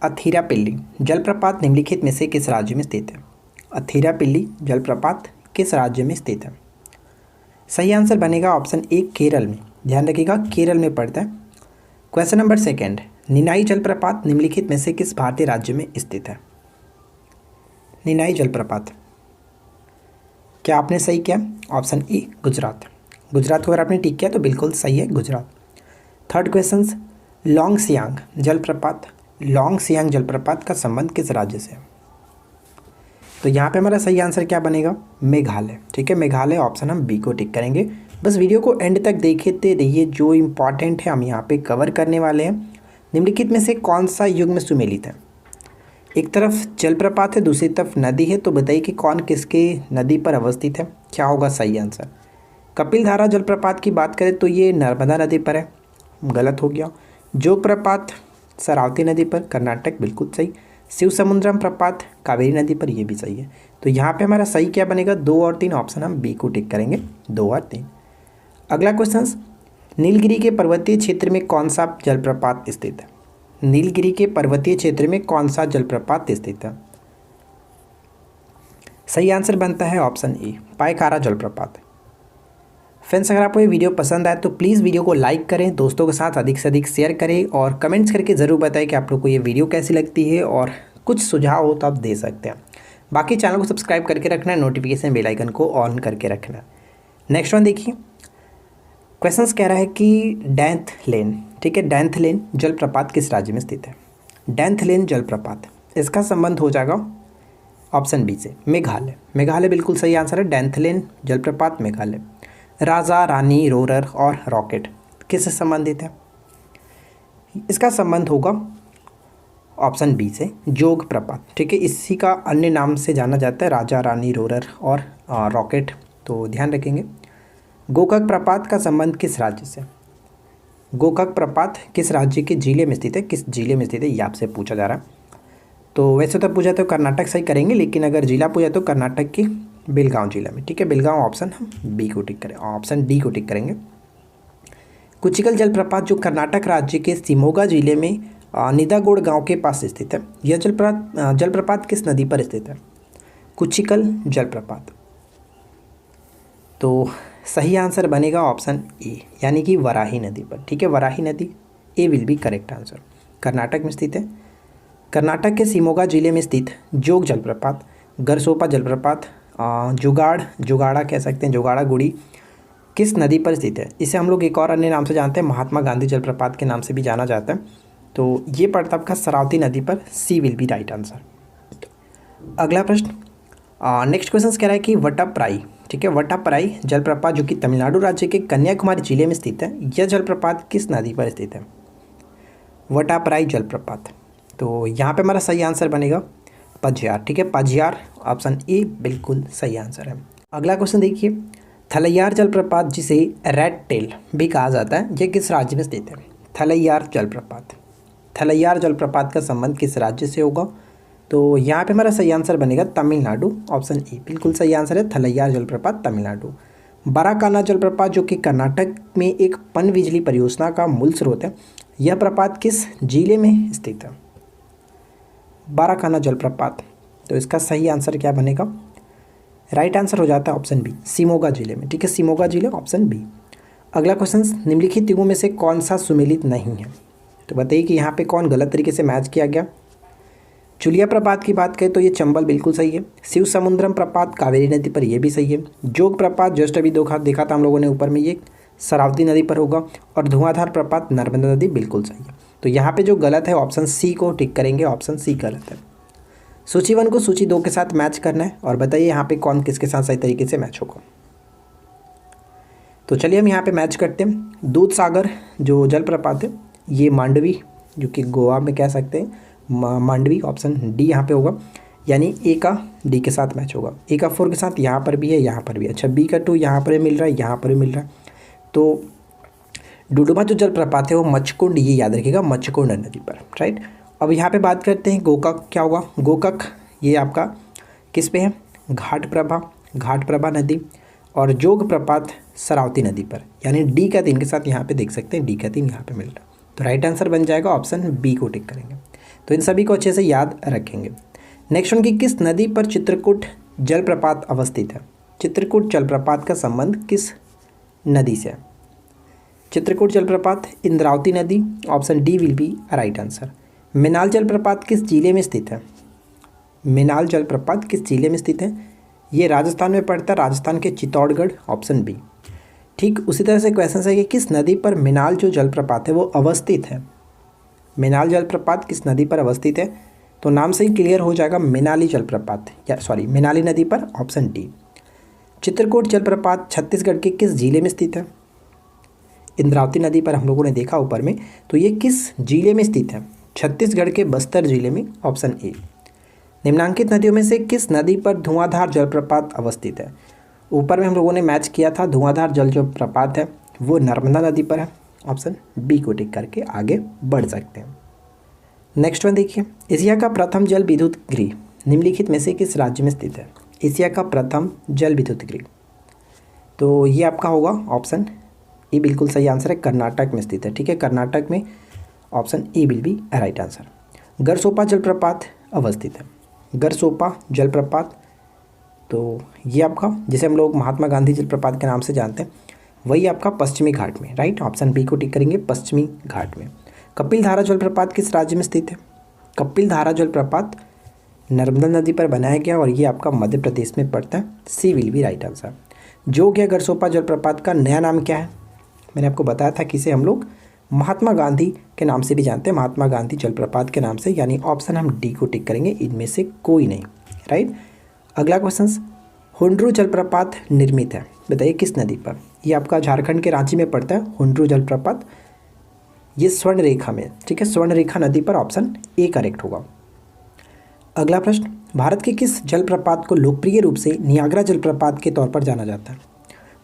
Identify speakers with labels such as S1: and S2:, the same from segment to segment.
S1: अथिरापिल्ली जलप्रपात निम्नलिखित में से किस राज्य में स्थित है? अथिरापिल्ली जलप्रपात किस राज्य में स्थित है? सही आंसर बनेगा ऑप्शन ए केरल में। ध्यान रखिएगा केरल में पड़ता है। क्वेश्चन नंबर सेकंड, नीनाई जलप्रपात निम्नलिखित में से किस भारतीय राज्य में स्थित है? नीनाई जलप्रपात, क्या आपने सही किया? Option A Gujarat. गुजरात को अगर आपने टिक किया तो बिल्कुल सही है Gujarat. Third question, long Siang जलप्रपात का संबंध किस राज्य से है? तो यहाँ पे हमारा सही आंसर क्या बनेगा? मेघालय। ठीक है, मेघालय ऑप्शन हम बी को टिक करेंगे। बस वीडियो को एंड तक देखते रहिए, जो इम्पॉर्टेंट है हम यहाँ पे कवर करने वाले हैं। निम्नलिखित में से कौन सा युग में सुमेलित है? एक तरफ जलप्रपात है, दूसरी तरफ नदी है, तो बताइए कि कौन किसके नदी पर अवस्थित है? क्या होगा सही आंसर? कपिलधारा जलप्रपात की बात करें तो ये नर्मदा नदी पर है, गलत हो गया। जोग प्रपात शरावती नदी पर, कर्नाटक, बिल्कुल सही। शिव समुद्रम प्रपात कावेरी नदी पर, ये भी सही है। तो यहाँ पे हमारा सही क्या बनेगा? 2 और 3 ऑप्शन हम बी को टिक करेंगे, 2 और 3। अगला क्वेश्चन, नीलगिरी के पर्वतीय क्षेत्र में कौन सा जलप्रपात स्थित है? नीलगिरी के पर्वतीय क्षेत्र में कौन सा जलप्रपात स्थित है? सही आंसर बनता है ऑप्शन ए पायकारा जलप्रपात। फ्रेंड्स, अगर आपको ये वीडियो पसंद आए तो प्लीज़ वीडियो को लाइक करें, दोस्तों के साथ अधिक से अधिक शेयर करें और कमेंट्स करके ज़रूर बताएं कि आप लोग को ये वीडियो कैसी लगती है, और कुछ सुझाव हो तो आप दे सकते हैं। बाकी चैनल को सब्सक्राइब करके रखना है, नोटिफिकेशन बेल आइकन को ऑन करके रखना है। नेक्स्ट वन देखिए, क्वेश्चंस कह रहा है कि डैंथ लेन, ठीक है, डैंथ लेन जलप्रपात किस राज्य में स्थित है? डैंथ लेन जलप्रपात, इसका संबंध हो जाएगा ऑप्शन बी से, मेघालय। मेघालय बिल्कुल सही आंसर है, डैंथ लेन जलप्रपात मेघालय। राजा रानी रोरर और रॉकेट किससे संबंधित है? इसका संबंध होगा ऑप्शन बी से, जोग प्रपात। ठीक है, इसी का अन्य नाम से जाना जाता है, राजा रानी रोरर और रॉकेट, तो ध्यान रखेंगे। गोकाक प्रपात का संबंध किस राज्य से? गोकाक प्रपात किस राज्य के जिले में स्थित है? किस जिले में स्थित है ये आपसे पूछा जा रहा है। तो वैसे तो पूछा तो कर्नाटक सही करेंगे, लेकिन अगर जिला पूछा तो कर्नाटक के बेलगांव जिला में। ठीक है, बेलगांव ऑप्शन हम बी को टिक करें, ऑप्शन डी को टिक करेंगे। कुचिकल जलप्रपात जो कर्नाटक राज्य के शिमोगा जिले में निदागोड़ गांव के पास स्थित है, यह जलप्रपात किस नदी पर स्थित है? कुचिकल जलप्रपात। तो सही आंसर बनेगा ऑप्शन ए, यानी कि वराही नदी पर। ठीक है, वराही नदी, A will be correct answer. Karnataka में स्थित है। कर्नाटक के शिमोगा जिले में स्थित जोग जलप्रपात, गरसोपा जलप्रपात, जुगाड़ा कह सकते हैं, जुगाड़ा गुड़ी, किस नदी पर स्थित है? इसे हम लोग एक और अन्य नाम से जानते हैं, महात्मा गांधी जलप्रपात के नाम से भी जाना जाता है। तो ये पड़ता आपका शरावती नदी पर, सी विल बी राइट आंसर। अगला प्रश्न, नेक्स्ट क्वेश्चन कह रहा है कि वटाप्राई, ठीक है, वटाप्राई जलप्रपात जो कि तमिलनाडु राज्य के कन्याकुमारी जिले में स्थित है, यह जलप्रपात किस नदी पर स्थित है? वटाप्राई जलप्रपात। तो यहाँ पे हमारा सही आंसर बनेगा पझियार। ठीक है, पझियार ऑप्शन ए बिल्कुल सही आंसर है। अगला क्वेश्चन देखिए, थलैयार जलप्रपात जिसे रेड टेल भी कहा जाता है, यह किस राज्य में स्थित है? थलैयार जलप्रपात, थलैयार जलप्रपात का संबंध किस राज्य से होगा? तो यहाँ पे हमारा सही आंसर बनेगा तमिलनाडु, ऑप्शन ए बिल्कुल सही आंसर है, थलैयार जलप्रपात तमिलनाडु। बाराकाना जलप्रपात जो कि कर्नाटक में एक पनबिजली परियोजना का मूल स्रोत है, यह प्रपात किस जिले में स्थित है? बाराकाना जलप्रपात। तो इसका सही आंसर क्या बनेगा? राइट आंसर हो जाता है ऑप्शन बी, शिमोगा जिले में। ठीक है, शिमोगा जिले, ऑप्शन बी। अगला क्वेश्चन, निम्नलिखित युगों में से कौन सा सुमेलित नहीं है? तो बताइए कि यहाँ पे कौन गलत तरीके से मैच किया गया। चुलिया प्रपात की बात करें तो ये चंबल बिल्कुल सही है। शिव समुद्रम प्रपात कावेरी नदी पर, यह भी सही है। जोग प्रपात जस्ट अभी देखा था हम लोगों ने ऊपर में, ये शरावती नदी पर होगा। और धुआंधार प्रपात नर्मदा नदी, बिल्कुल सही है। तो यहाँ पे जो गलत है ऑप्शन सी को टिक करेंगे, ऑप्शन सी गलत है। सूची 1 को सूची 2 के साथ मैच करना है, और बताइए यहाँ पे कौन किसके साथ सही तरीके से मैच होगा। तो चलिए हम यहाँ पे मैच करते हैं। दूध सागर जो जलप्रपात है, ये मांडवी जो कि गोवा में कह सकते हैं, मांडवी, ऑप्शन डी यहाँ पे होगा, यानी ए का डी के साथ मैच होगा। ए का 4 के साथ यहाँ पर भी है, यहाँ पर भी है। अच्छा, बी का 2 यहाँ पर मिल रहा है, यहाँ पर भी मिल रहा है। तो डुडुमा जो जलप्रपात है वो मचकुंड, ये याद रखिएगा, मचकुंड नदी पर, राइट। अब यहाँ पे बात करते हैं गोकाक, क्या होगा? गोकाक ये आपका किस पे है? घाटप्रभा नदी। और जोग प्रपात शरावती नदी पर, यानी डी का 3 के साथ यहाँ पे देख सकते हैं, डी का 3 यहाँ पे मिल रहा है। तो राइट आंसर बन जाएगा ऑप्शन बी को टिक करेंगे। तो इन सभी को अच्छे से याद रखेंगे। नेक्स्ट वन की किस नदी पर चित्रकूट जलप्रपात अवस्थित है? चित्रकूट जलप्रपात का संबंध किस नदी से है? चित्रकूट जलप्रपात इंद्रावती नदी, option D will be right answer. मिनाल जलप्रपात किस जिले में स्थित है? मिनाल जलप्रपात किस जिले में स्थित है? ये राजस्थान में पड़ता है, राजस्थान के चित्तौड़गढ़, ऑप्शन बी। ठीक उसी तरह से क्वेश्चन है कि किस नदी पर मिनाल जो जलप्रपात है वो अवस्थित है? मिनाल जलप्रपात किस नदी पर अवस्थित है? तो नाम से ही क्लियर हो जाएगा, मिनाली जलप्रपात मिनाली नदी पर, ऑप्शन डी। चित्रकूट जलप्रपात छत्तीसगढ़ के किस जिले में स्थित है? इंद्रावती नदी पर हम लोगों ने देखा ऊपर में, तो ये किस जिले में स्थित है? छत्तीसगढ़ के बस्तर जिले में, ऑप्शन ए। निम्नांकित नदियों में से किस नदी पर धुआंधार जलप्रपात अवस्थित है? ऊपर में हम लोगों ने मैच किया था, धुआंधार जल जो प्रपात है वो नर्मदा नदी पर है, ऑप्शन बी को टिक करके आगे बढ़ सकते हैं। नेक्स्ट वन देखिए, एशिया का प्रथम जल विद्युत गृह निम्नलिखित में से किस राज्य में स्थित है? एशिया का प्रथम जल विद्युत गृह, तो ये आपका होगा ऑप्शन ए, बिल्कुल सही आंसर है, कर्नाटक में स्थित है। ठीक है, कर्नाटक में, option A will be right answer. Gersoppa जलप्रपात अवस्थित है, गरसोपा जलप्रपात, तो ये आपका जिसे हम लोग महात्मा गांधी जलप्रपात के नाम से जानते हैं, वही आपका पश्चिमी घाट में, राइट, ऑप्शन बी को टिक करेंगे, पश्चिमी घाट में। कपिल धारा जलप्रपात किस राज्य में स्थित है? कपिल धारा जलप्रपात नर्मदा नदी पर बनाया गया और ये आपका मध्य प्रदेश में पड़ता है, सी विल बी राइट आंसर। जोग या गरसोपा जलप्रपात का नया नाम क्या है? मैंने आपको बताया था कि इसे हम लोग महात्मा गांधी के नाम से भी जानते हैं, महात्मा गांधी जलप्रपात के नाम से, यानी ऑप्शन हम डी को टिक करेंगे, इनमें से कोई नहीं, राइट। अगला क्वेश्चन, हुंड्रू जलप्रपात निर्मित है, बताइए किस नदी पर? ये आपका झारखंड के रांची में पड़ता है हुंड्रू जलप्रपात, ये स्वर्ण रेखा में, ठीक है, स्वर्ण रेखा नदी पर, ऑप्शन ए करेक्ट होगा। अगला प्रश्न, भारत के किस जलप्रपात को लोकप्रिय रूप से नियाग्रा जलप्रपात के तौर पर जाना जाता है?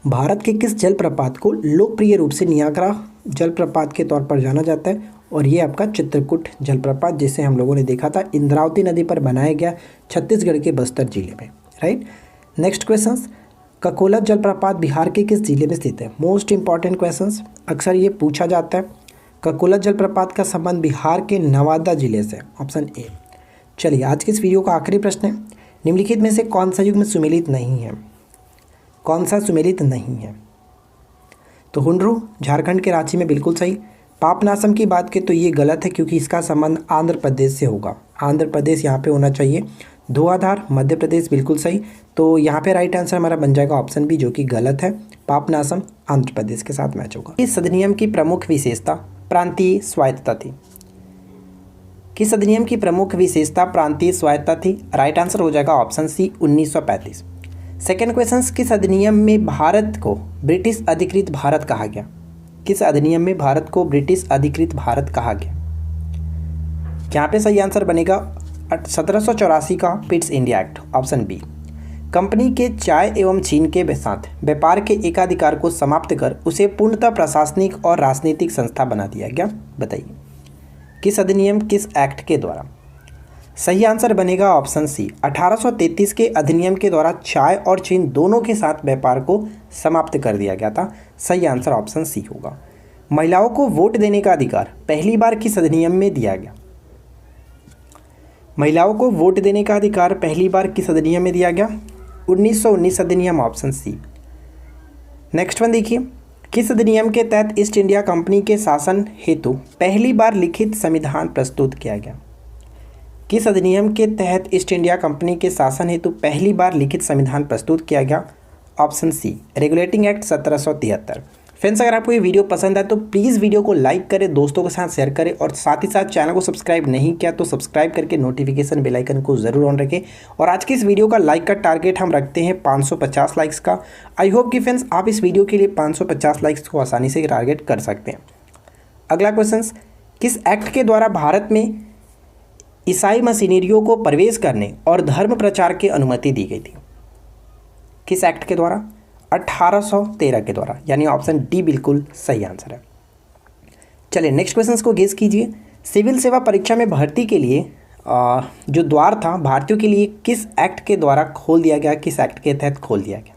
S1: भारत के किस जलप्रपात को लोकप्रिय रूप से नियाग्रा जलप्रपात के तौर पर जाना जाता है? और ये आपका चित्रकूट जलप्रपात, जिसे हम लोगों ने देखा था इंद्रावती नदी पर बनाया गया, छत्तीसगढ़ के बस्तर जिले में, राइट। नेक्स्ट क्वेश्चन, ककोला जलप्रपात बिहार के किस जिले में स्थित है? मोस्ट इंपॉर्टेंट क्वेश्चन, अक्सर ये पूछा जाता है। ककोला जलप्रपात का संबंध बिहार के नवादा जिले से, ऑप्शन ए। चलिए, आज के इस वीडियो का आखिरी प्रश्न है, निम्नलिखित में से कौन सा युग्म सुमेलित नहीं है? कौन सा सुमेलित नहीं है? तो हुंड्रू झारखंड के रांची में, बिल्कुल सही। पापनासम की बात करें तो ये गलत है, क्योंकि इसका संबंध आंध्र प्रदेश से होगा, आंध्र प्रदेश यहाँ पे होना चाहिए। धुआंधार मध्य प्रदेश, बिल्कुल सही। तो यहाँ पे राइट आंसर हमारा बन जाएगा ऑप्शन बी, जो कि गलत है, पापनासम आंध्र प्रदेश के साथ मैच होगा। इस अधिनियम की प्रमुख विशेषता प्रांतीय स्वायत्तता थी? किस अधिनियम की प्रमुख विशेषता प्रांतीय स्वायत्तता थी? राइट आंसर हो जाएगा ऑप्शन सी, 1935। सेकेंड क्वेश्चन, किस अधिनियम में भारत को ब्रिटिश अधिकृत भारत कहा गया? किस अधिनियम में भारत को ब्रिटिश अधिकृत भारत कहा गया? यहाँ पे सही आंसर बनेगा 1784 का Pitt's India Act, option B. Company के चाय एवं चीन के साथ व्यापार के एकाधिकार को समाप्त कर उसे पूर्णतः प्रशासनिक और राजनीतिक संस्था बना दिया गया, बताइए किस अधिनियम, किस एक्ट के द्वारा? सही आंसर बनेगा ऑप्शन सी, 1833 के अधिनियम के द्वारा चाय और चीन दोनों के साथ व्यापार को समाप्त कर दिया गया था। सही आंसर ऑप्शन सी होगा। महिलाओं को वोट देने का अधिकार पहली बार किस अधिनियम में दिया गया? महिलाओं को वोट देने का अधिकार पहली बार किस अधिनियम में दिया गया? 1919 अधिनियम, ऑप्शन सी। नेक्स्ट वन देखिए, किस अधिनियम के तहत ईस्ट इंडिया कंपनी के शासन हेतु पहली बार लिखित संविधान प्रस्तुत किया गया? किस अधिनियम के तहत ईस्ट इंडिया कंपनी के शासन हेतु पहली बार लिखित संविधान प्रस्तुत किया गया? Option C, Regulating Act 1773। Friends, अगर आपको ये वीडियो पसंद आए तो प्लीज़ वीडियो को लाइक करें, दोस्तों के साथ शेयर करें, और साथ ही साथ चैनल को सब्सक्राइब नहीं किया तो सब्सक्राइब करके नोटिफिकेशन बेल आइकन को ज़रूर ऑन रखें। और आज की इस वीडियो का लाइक का टारगेट हम रखते हैं 550 लाइक्स का। आई होप कि फ्रेंड्स आप इस वीडियो के लिए 550 लाइक्स को आसानी से टारगेट कर सकते हैं। अगला क्वेश्चन, किस एक्ट के द्वारा भारत में ईसाई मशीनरियों को प्रवेश करने और धर्म प्रचार की अनुमति दी गई थी? किस एक्ट के द्वारा? 1813 के द्वारा, यानी ऑप्शन डी बिल्कुल सही आंसर है। चलिए नेक्स्ट क्वेश्चन को गेस कीजिए। सिविल सेवा परीक्षा में भर्ती के लिए जो द्वार था भारतीयों के लिए किस एक्ट के द्वारा खोल दिया गया, किस एक्ट के तहत खोल दिया गया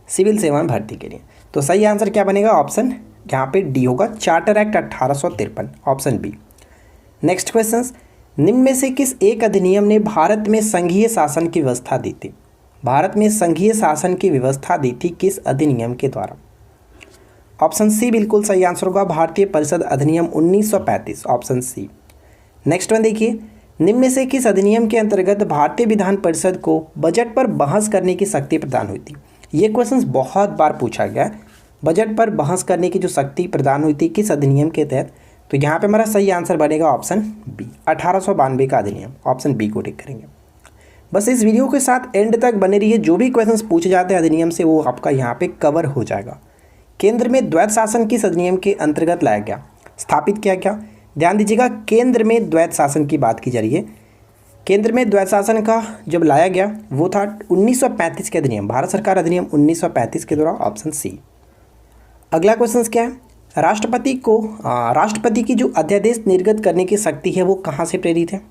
S1: सिविल सेवा में भर्ती के लिए? तो सही आंसर क्या बनेगा? ऑप्शन यहाँ पे डी होगा, Charter Act 1853, option B. Next question, निम्न में से किस एक अधिनियम ने भारत में संघीय शासन की व्यवस्था दी थी? भारत में संघीय शासन की व्यवस्था दी थी किस अधिनियम के द्वारा? ऑप्शन सी बिल्कुल सही आंसर होगा, भारतीय परिषद अधिनियम 1935, ऑप्शन सी। नेक्स्ट वन देखिए, निम्न में से किस अधिनियम के अंतर्गत भारतीय विधान परिषद को बजट पर बहस करने की शक्ति प्रदान हुई थी? ये क्वेश्चन बहुत बार पूछा गया है, बजट पर बहस करने की जो शक्ति प्रदान हुई थी किस अधिनियम के तहत? तो यहाँ पे हमारा सही आंसर बनेगा ऑप्शन बी, 1892 का अधिनियम, ऑप्शन बी को टिक करेंगे। बस इस वीडियो के साथ एंड तक बने रहिए, जो भी क्वेश्चंस पूछे जाते हैं अधिनियम से वो आपका यहाँ पे कवर हो जाएगा। केंद्र में द्वैत शासन किस अधिनियम के अंतर्गत लाया गया, स्थापित किया गया? ध्यान दीजिएगा, केंद्र में द्वैत शासन की बात की जा रही है। केंद्र में द्वैत शासन का जब लाया गया वो था 1935 के अधिनियम, भारत सरकार अधिनियम 1935 के द्वारा, ऑप्शन सी। अगला क्वेश्चन क्या है, राष्ट्रपति की जो अध्यादेश निर्गत करने की शक्ति है वो कहाँ से प्रेरित है?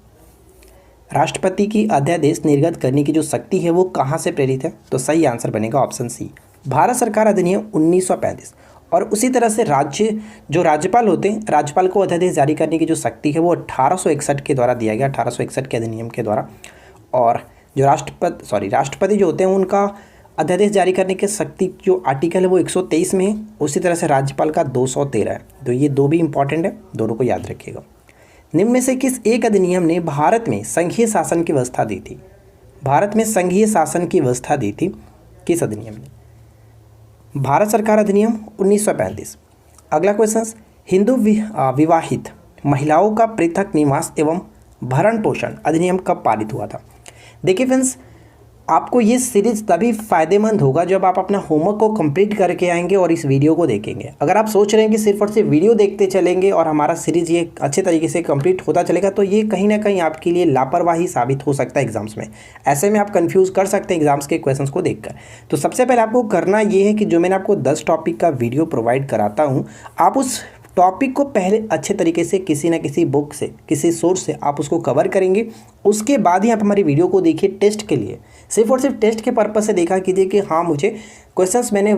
S1: राष्ट्रपति की अध्यादेश निर्गत करने की जो शक्ति है वो कहाँ से प्रेरित है? तो सही आंसर बनेगा ऑप्शन सी, भारत सरकार अधिनियम 1935। और उसी तरह से जो राज्यपाल होते हैं, राज्यपाल को अध्यादेश जारी करने की जो शक्ति है वो 1861 के द्वारा दिया गया, 1861 के अधिनियम के द्वारा। और जो राष्ट्रपति जो होते हैं उनका अध्यादेश जारी करने की शक्ति जो आर्टिकल है वो 123 में है, उसी तरह से राज्यपाल का 213 है। तो ये दो भी इंपॉर्टेंट है, दोनों को याद रखिएगा। निम्न में से किस एक अधिनियम ने भारत में संघीय शासन की व्यवस्था दी थी? भारत में संघीय शासन की व्यवस्था दी थी किस अधिनियम ने? भारत सरकार अधिनियम 1935। अगला क्वेश्चन, हिंदू विवाहित महिलाओं का पृथक निवास एवं भरण पोषण अधिनियम कब पारित हुआ था? देखिए फ्रेंड्स, आपको ये सीरीज तभी फ़ायदेमंद होगा जब आप अपना होमवर्क को कंप्लीट करके आएंगे और इस वीडियो को देखेंगे। अगर आप सोच रहे हैं कि सिर्फ और सिर्फ वीडियो देखते चलेंगे और हमारा सीरीज ये अच्छे तरीके से कंप्लीट होता चलेगा, तो ये कहीं ना कहीं आपके लिए लापरवाही साबित हो सकता है एग्जाम्स में। ऐसे में आप कंफ्यूज कर सकते हैं एग्जाम्स के क्वेश्चंस को देखकर। तो सबसे पहले आपको करना ये है कि जो मैंने आपको 10 टॉपिक का वीडियो प्रोवाइड कराता हूँ, आप उस टॉपिक को पहले अच्छे तरीके से किसी ना किसी बुक से, किसी सोर्स से आप उसको कवर करेंगे। उसके बाद ही आप हमारी वीडियो को देखिए टेस्ट के लिए, सिर्फ और सिर्फ टेस्ट के पर्पस से देखा कीजिए कि हाँ मुझे क्वेश्चंस मैंने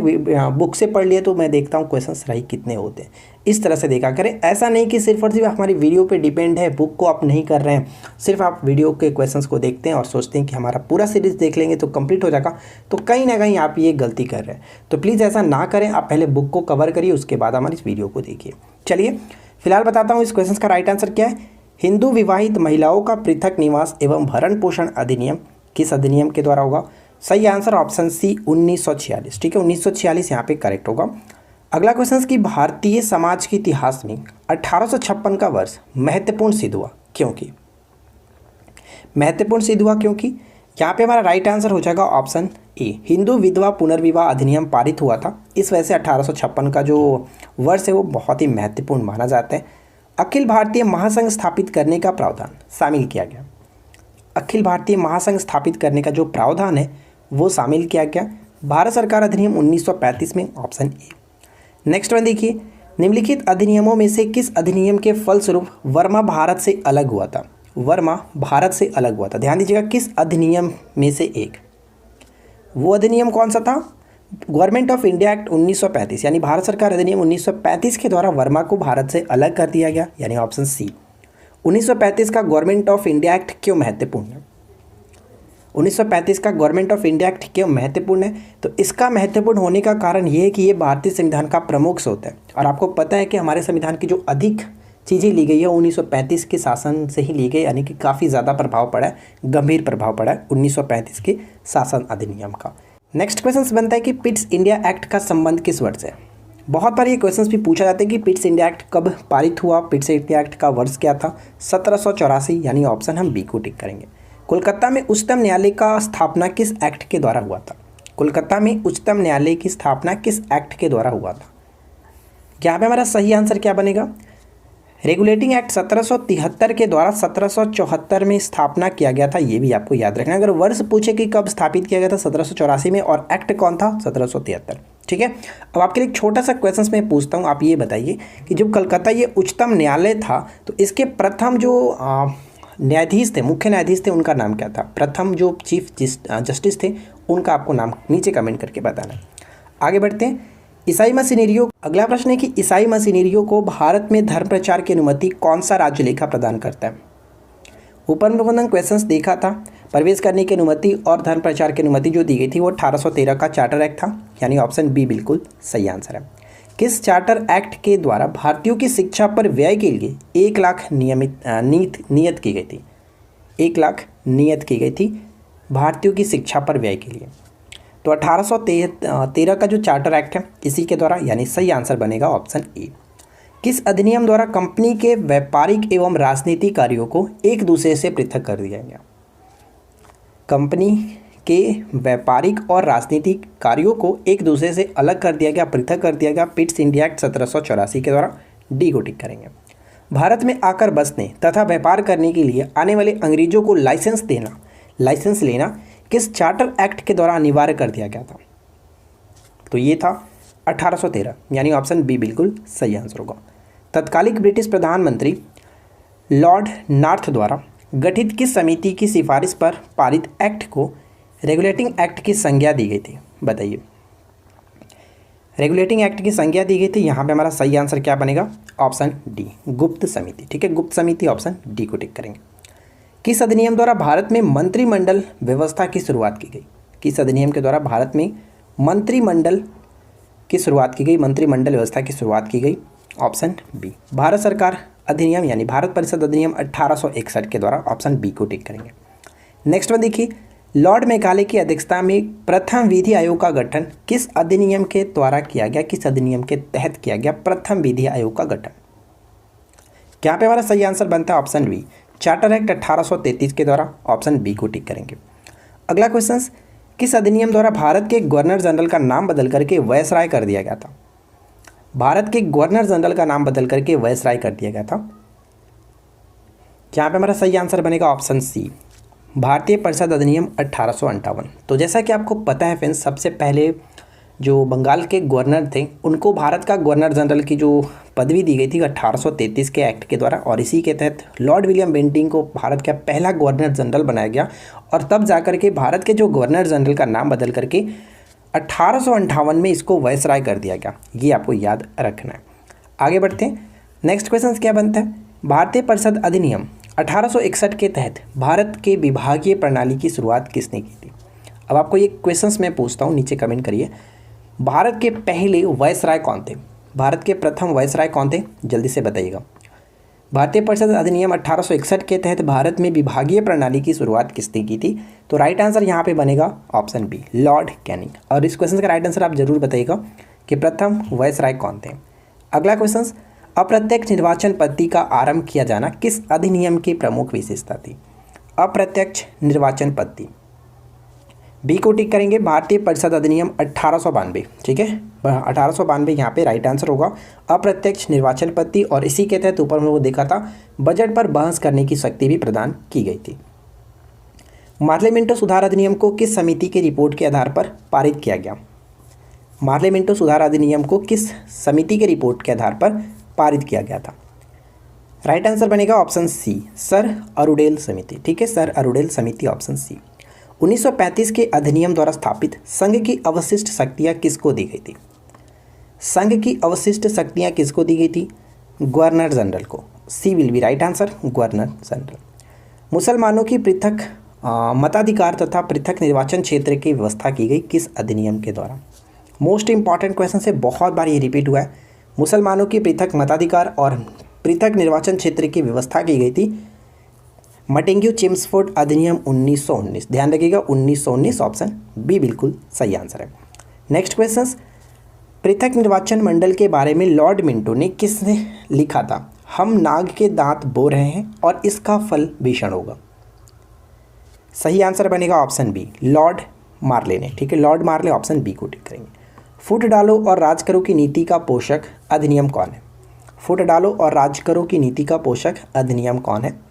S1: बुक से पढ़ लिए तो मैं देखता हूँ क्वेश्चंस सही कितने होते हैं, इस तरह से देखा करें। ऐसा नहीं कि सिर्फ और सिर्फ हमारी वीडियो पे डिपेंड है, बुक को आप नहीं कर रहे हैं, सिर्फ आप वीडियो के क्वेश्चंस को देखते हैं और सोचते हैं कि हमारा पूरा सीरीज़ देख लेंगे तो कंप्लीट हो जाएगा, तो कहीं ना कहीं आप ये गलती कर रहे हैं। तो प्लीज़ ऐसा ना करें, आप पहले बुक को कवर करिए, उसके बाद हमारी इस वीडियो को देखिए। चलिए फिलहाल बताता हूँ इस क्वेश्चन का राइट आंसर क्या है। हिंदू विवाहित महिलाओं का पृथक निवास एवं भरण पोषण अधिनियम किस अधिनियम के द्वारा होगा? सही आंसर ऑप्शन सी 1946। ठीक है, 1946 यहाँ पे करेक्ट होगा। अगला क्वेश्चन कि भारतीय समाज के इतिहास में 1856 का वर्ष महत्वपूर्ण सिद्ध हुआ क्योंकि? महत्वपूर्ण सिद्ध हुआ क्योंकि यहाँ पे हमारा राइट आंसर हो जाएगा ऑप्शन ए, हिंदू विधवा पुनर्विवाह अधिनियम पारित हुआ था, इस वजह से 1856 का जो वर्ष है वो बहुत ही महत्वपूर्ण माना जाता है। अखिल भारतीय महासंघ स्थापित करने का प्रावधान शामिल किया गया। अखिल भारतीय महासंघ स्थापित करने का जो प्रावधान है वो शामिल किया गया भारत सरकार अधिनियम 1935 में, ऑप्शन ए। नेक्स्ट वन देखिए, निम्नलिखित अधिनियमों में से किस अधिनियम के फलस्वरूप वर्मा भारत से अलग हुआ था? वर्मा भारत से अलग हुआ था। ध्यान दीजिएगा, किस अधिनियम में से एक, वो अधिनियम कौन सा था? गवर्नमेंट ऑफ इंडिया एक्ट 1935, यानी भारत सरकार अधिनियम 1935 के द्वारा वर्मा को भारत से अलग कर दिया गया, यानी ऑप्शन सी। 1935 का गवर्नमेंट ऑफ इंडिया एक्ट क्यों महत्वपूर्ण है? 1935 का गवर्नमेंट ऑफ इंडिया एक्ट क्यों महत्वपूर्ण है? तो इसका महत्वपूर्ण होने का कारण ये है कि ये भारतीय संविधान का प्रमुख स्रोत है, और आपको पता है कि हमारे संविधान की जो अधिक चीज़ें ली गई है 1935 के शासन से ही ली गई, यानी कि काफ़ी ज़्यादा प्रभाव पड़ा है, गंभीर प्रभाव पड़ा है 1935 के शासन अधिनियम का। नेक्स्ट क्वेश्चन बनता है कि पिट्स इंडिया एक्ट का संबंध किस वर्ष से? बहुत बार ये क्वेश्चंस भी पूछा जाता है कि पिट्स इंडिया एक्ट कब पारित हुआ, पिट्स इंडिया एक्ट का वर्ष क्या था? 1784, यानी ऑप्शन हम बी को टिक करेंगे। कोलकाता में उच्चतम न्यायालय का स्थापना किस एक्ट के द्वारा हुआ था? कोलकाता में उच्चतम न्यायालय की स्थापना किस एक्ट के द्वारा हुआ था? यहाँ पे हमारा सही आंसर क्या बनेगा? रेगुलेटिंग एक्ट 1773 के द्वारा 1774 में स्थापना किया गया था, ये भी आपको याद रखना। अगर वर्ष पूछे कि कब स्थापित किया गया था 1784 में, और एक्ट कौन था? 1773। ठीक है, अब आपके लिए एक छोटा सा क्वेश्चन मैं पूछता हूँ, आप ये बताइए कि जब कलकत्ता ये उच्चतम न्यायालय था तो इसके प्रथम जो न्यायाधीश थे, मुख्य न्यायाधीश थे, उनका नाम क्या था? प्रथम जो चीफ जस्टिस थे उनका आपको नाम नीचे कमेंट करके बताना है। आगे बढ़ते हैं। ईसाई मशीनरियों, अगला प्रश्न है कि ईसाई मशीनरियों को भारत में धर्म प्रचार की अनुमति कौन सा राज्य लेखा प्रदान करता है? ऊपर प्रबंधन क्वेश्चंस देखा था। प्रवेश करने की अनुमति और धर्म प्रचार की अनुमति जो दी गई थी वो 1813 का चार्टर एक्ट था, यानी ऑप्शन बी बिल्कुल सही आंसर है। किस चार्टर एक्ट के द्वारा भारतीयों की शिक्षा पर व्यय के लिए 1 लाख नियत की गई थी? 1 लाख नियत की गई थी भारतीयों की शिक्षा पर व्यय के लिए। तो 1813 का जो चार्टर एक्ट है इसी के द्वारा, यानी सही आंसर बनेगा ऑप्शन ए। किस अधिनियम द्वारा कंपनी के व्यापारिक एवं राजनीतिक कार्यों को एक दूसरे से पृथक कर दिया गया? कंपनी के व्यापारिक और राजनीतिक कार्यों को एक दूसरे से अलग कर दिया गया, पृथक कर दिया गया पिट्स इंडिया एक्ट 1784 के द्वारा। डी को टिक करेंगे। भारत में आकर बसने तथा व्यापार करने के लिए आने वाले अंग्रेजों को लाइसेंस लेना किस चार्टर एक्ट के द्वारा अनिवार्य कर दिया गया था? तो ये था 1813, यानी ऑप्शन बी बिल्कुल सही आंसर होगा। तत्कालिक ब्रिटिश प्रधानमंत्री लॉर्ड नॉर्थ द्वारा गठित किस समिति की सिफारिश पर पारित एक्ट को रेगुलेटिंग एक्ट की संज्ञा दी गई थी? बताइए। रेगुलेटिंग एक्ट की संज्ञा दी गई थी, यहाँ पे हमारा सही आंसर क्या बनेगा? ऑप्शन डी, गुप्त समिति। ठीक है, गुप्त समिति, ऑप्शन डी को टिक करेंगे। किस अधिनियम द्वारा भारत में मंत्रिमंडल व्यवस्था की शुरुआत की गई? किस अधिनियम के द्वारा भारत में मंत्रिमंडल की शुरुआत की गई, मंत्रिमंडल व्यवस्था की शुरुआत की गई? ऑप्शन बी, भारत सरकार अधिनियम, यानी भारत परिषद अधिनियम 1861 के द्वारा। ऑप्शन बी को टिक करेंगे। नेक्स्ट वन देखिए, लॉर्ड मेकाले की अध्यक्षता में प्रथम विधि आयोग का गठन किस अधिनियम के द्वारा किया गया? किस अधिनियम के तहत किया गया प्रथम विधि आयोग का गठन? क्या पे हमारा सही आंसर बनता है? ऑप्शन बी, चार्टर एक्ट 1833 के द्वारा। ऑप्शन बी को टिक करेंगे। अगला क्वेश्चन, किस अधिनियम द्वारा भारत के गवर्नर जनरल का नाम बदल करके वायसराय कर दिया गया था? भारत के गवर्नर जनरल का नाम बदल करके वायसराय कर दिया गया था। यहाँ पे हमारा सही आंसर बनेगा ऑप्शन सी, भारतीय परिषद अधिनियम 1858। तो जैसा कि आपको पता है फ्रेंड्स, सबसे पहले जो बंगाल के गवर्नर थे उनको भारत का गवर्नर जनरल की जो पदवी दी गई थी 1833 के एक्ट के द्वारा, और इसी के तहत लॉर्ड विलियम बेंटिंग को भारत का पहला गवर्नर जनरल बनाया गया। और तब जाकर के भारत के जो गवर्नर जनरल का नाम बदल करके 1858 में इसको वायसराय कर दिया गया। ये आपको याद रखना है। आगे बढ़ते हैं। नेक्स्ट क्वेश्चन क्या बनता है? भारतीय परिषद अधिनियम 1861 के तहत भारत के विभागीय प्रणाली की शुरुआत किसने की थी? अब आपको ये क्वेश्चंस मैं पूछता हूँ, नीचे कमेंट करिए। भारत के पहले वायसराय कौन थे? भारत के प्रथम वायसराय कौन थे? जल्दी से बताइएगा। भारतीय परिषद अधिनियम 1861 के तहत भारत में विभागीय प्रणाली की शुरुआत किसने की थी? तो राइट आंसर यहाँ पे बनेगा ऑप्शन बी, लॉर्ड कैनिंग। और इस क्वेश्चन का राइट आंसर आप जरूर बताइएगा कि प्रथम वायसराय कौन थे। अगला क्वेश्चन, अप्रत्यक्ष निर्वाचन पद्धति का आरंभ किया जाना किस अधिनियम की प्रमुख विशेषता थी? अप्रत्यक्ष निर्वाचन पद्धति, बी को टिक करेंगे। भारतीय परिषद अधिनियम 1892, ठीक है, 1892 यहाँ पे राइट आंसर होगा, अप्रत्यक्ष निर्वाचन पद्धति। और इसी के तहत ऊपर हम लोगों को देखा था बजट पर बहस करने की शक्ति भी प्रदान की गई थी। मार्ले मिंटो सुधार अधिनियम को किस समिति की रिपोर्ट के आधार पर पारित किया गया? मार्ले मिंटो सुधार अधिनियम को किस समिति के रिपोर्ट के आधार पर पारित किया गया था? राइट आंसर बनेगा ऑप्शन सी, सर अरुडेल समिति। ठीक है, सर अरुडेल समिति, ऑप्शन सी। 1935 के अधिनियम द्वारा स्थापित संघ की अवशिष्ट शक्तियाँ किसको दी गई थी? संघ की अवशिष्ट शक्तियाँ किसको दी गई थी? गवर्नर जनरल को। C will be right answer, governor general. मुसलमानों की पृथक मताधिकार तथा पृथक निर्वाचन क्षेत्र की व्यवस्था की गई किस अधिनियम के द्वारा? मोस्ट इंपॉर्टेंट क्वेश्चन से बहुत बार ये रिपीट हुआ है। मुसलमानों की पृथक मताधिकार और पृथक निर्वाचन क्षेत्र की व्यवस्था की गई थी मटेंग्यू चेम्सफोर्ड अधिनियम 1919। ध्यान रखिएगा 1919, ऑप्शन बी बिल्कुल सही आंसर है। नेक्स्ट क्वेश्चन, पृथक निर्वाचन मंडल के बारे में लॉर्ड मिंटो ने किसने लिखा था? हम नाग के दांत बो रहे हैं और इसका फल भीषण होगा। सही आंसर बनेगा ऑप्शन बी, लॉर्ड मार्ले ने। ठीक है, लॉर्ड मार्ले, ऑप्शन बी को टिक करेंगे। फुट डालो और राज करो की नीति का पोषक अधिनियम कौन है? फुट डालो और राज करो की नीति का पोषक अधिनियम कौन है?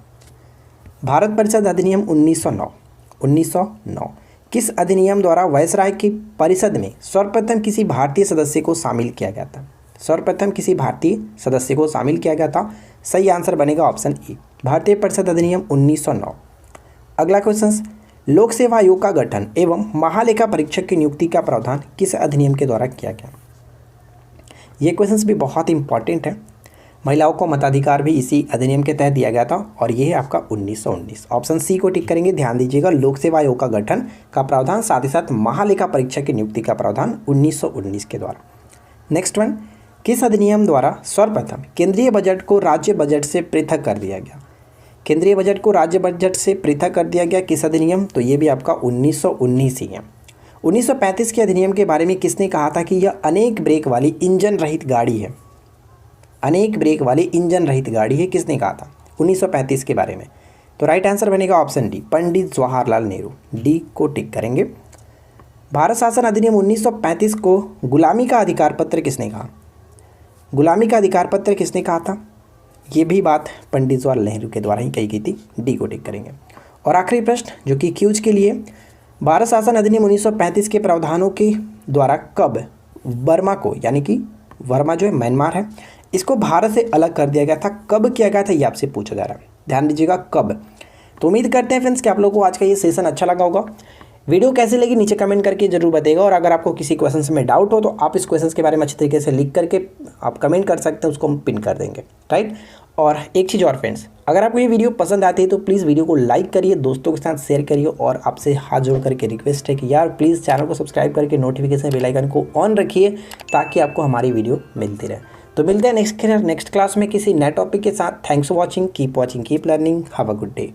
S1: भारत परिषद अधिनियम 1909। किस अधिनियम द्वारा वायसराय की परिषद में सर्वप्रथम किसी भारतीय सदस्य को शामिल किया गया था? सर्वप्रथम किसी भारतीय सदस्य को शामिल किया गया था। सही आंसर बनेगा ऑप्शन ए, भारतीय परिषद अधिनियम 1909। अगला क्वेश्चन, लोक सेवा आयोग का गठन एवं महालेखा परीक्षक की नियुक्ति का प्रावधान किस अधिनियम के द्वारा किया गया? ये क्वेश्चंस भी बहुत इंपॉर्टेंट है। महिलाओं को मताधिकार भी इसी अधिनियम के तहत दिया गया था और ये है आपका 1919। ऑप्शन सी को टिक करेंगे। ध्यान दीजिएगा, लोक सेवा आयोग का गठन का प्रावधान, साथ ही साथ महालेखा परीक्षक की नियुक्ति का प्रावधान 1919 के द्वारा। नेक्स्ट वन, किस अधिनियम द्वारा सर्वप्रथम केंद्रीय बजट को राज्य बजट से पृथक कर दिया गया? केंद्रीय बजट को राज्य बजट से पृथक कर दिया गया किस अधिनियम? तो ये भी आपका 1919 ही है। 1935 के अधिनियम के बारे में किसने कहा था कि यह अनेक ब्रेक वाली इंजन रहित गाड़ी है? अनेक ब्रेक वाली इंजन रहित गाड़ी है, किसने कहा था 1935 के बारे में? तो राइट आंसर बनेगा option D, Pandit Jawaharlal Nehru. D को टिक करेंगे। भारत शासन अधिनियम 1935 को गुलामी का अधिकार पत्र किसने कहा? गुलामी का अधिकार पत्र किसने कहा था? ये भी बात पंडित जवाहरलाल नेहरू के द्वारा ही कही गई थी। डी को टिक करेंगे। और आखिरी प्रश्न जो कि क्यूज के लिए, भारत शासन अधिनियम 1935 के प्रावधानों के द्वारा कब बर्मा को, यानी कि वर्मा जो है म्यांमार है, इसको भारत से अलग कर दिया गया था? कब किया गया था ये आपसे पूछा जा रहा है, ध्यान दीजिएगा कब। तो उम्मीद करते हैं फ्रेंड्स कि आप लोगों को आज का ये सेशन अच्छा लगा होगा। वीडियो कैसी लगी नीचे कमेंट करके जरूर बताइएगा। और अगर आपको किसी क्वेश्चन में डाउट हो तो आप इस क्वेश्चन के बारे में अच्छे तरीके से लिख करके आप कमेंट कर सकते हैं, उसको हम पिन कर देंगे, राइट। और एक चीज़ और फ्रेंड्स, अगर आपको ये वीडियो पसंद आती है तो प्लीज़ वीडियो को लाइक करिए, दोस्तों के साथ शेयर करिए। और आपसे हाथ जोड़ करके रिक्वेस्ट है कि यार प्लीज़ चैनल को सब्सक्राइब करके नोटिफिकेशन बेल आइकन को ऑन रखिए ताकि आपको हमारी वीडियो मिलती रहे। तो मिलते हैं नेक्स्ट क्लास में किसी नए टॉपिक के साथ। Thanks for watching, keep learning, have a good day.